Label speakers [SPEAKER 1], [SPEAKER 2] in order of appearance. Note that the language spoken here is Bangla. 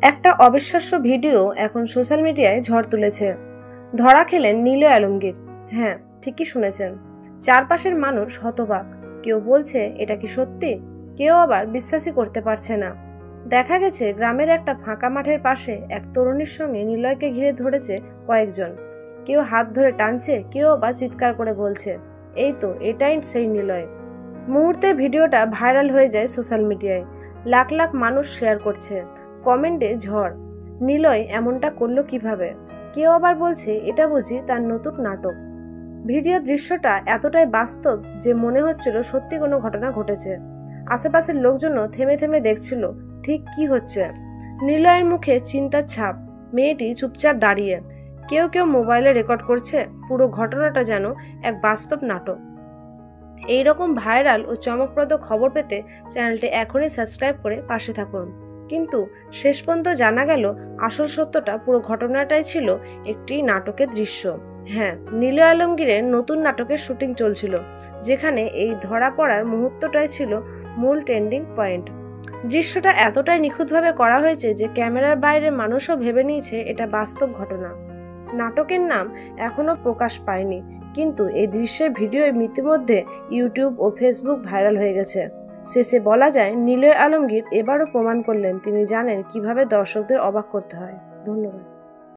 [SPEAKER 1] একটা অবিশ্বাস্য ভিডিও এখন সোশ্যাল মিডিয়ায় ঝড় তুলেছে। ধরা খেলেন নিলয় আলমগীর। হ্যাঁ, ঠিকই শুনেছেন। চারপাশের মানুষ হতবাক। কেউ বলছে এটা কি সত্যি, কেউ আবার বিশ্বাসই করতে পারছে না। দেখা গেছে গ্রামের একটা ফাঁকা মাঠের পাশে এক তরুণীর সঙ্গে নিলয়কে ঘিরে ধরেছে কয়েকজন। কেউ হাত ধরে টানছে, কেউ আবার চিৎকার করে বলছে, এই তো, এটাই সেই নিলয়। মুহূর্তে ভিডিওটা ভাইরাল হয়ে যায় সোশ্যাল মিডিয়ায়। লাখ লাখ মানুষ শেয়ার করছে, কমেন্টে ঝড়। নিলয় এমনটা করলো কিভাবে? কেউ আবার বলছে এটা বুঝি তার নতুন নাটক। ভিডিও দৃশ্যটা এতটাই বাস্তব যে মনে হচ্ছিল সত্যি কোনো ঘটনা ঘটেছে। আশেপাশের লোকজনও থেমে থেমে দেখছিল ঠিক কি হচ্ছে। নিলয়ের মুখে চিন্তার ছাপ, মেয়েটি চুপচাপ দাঁড়িয়ে। কেউ কেউ মোবাইলে রেকর্ড করছে। পুরো ঘটনাটা যেন এক বাস্তব নাটক। এইরকম ভাইরাল ও চমকপ্রদ খবর পেতে চ্যানেলটি এখনই সাবস্ক্রাইব করে পাশে থাকুন। কিন্তু শেষ পর্যন্ত জানা গেল আসল সত্যটা, পুরো ঘটনাটাই ছিল একটি নাটকের দৃশ্য। হ্যাঁ, নিলয় আলমগীরের নতুন নাটকের শুটিং চলছিল, যেখানে এই ধরা পড়ার মুহূর্তটাই ছিল মূল ট্রেন্ডিং পয়েন্ট। দৃশ্যটা এতটাই নিখুঁতভাবে করা হয়েছে যে ক্যামেরার বাইরে মানুষও ভেবে নিয়েছে এটা বাস্তব ঘটনা। নাটকের নাম এখনও প্রকাশ পায়নি, কিন্তু এই দৃশ্যের ভিডিও ইতিমধ্যে ইউটিউব ও ফেসবুক ভাইরাল হয়ে গেছে। শেষে বলা যায়, নিলয় আলমগীর এবারও প্রমাণ করলেন তিনি জানেন কিভাবে দর্শকদের অবাক করতে হয়। ধন্যবাদ।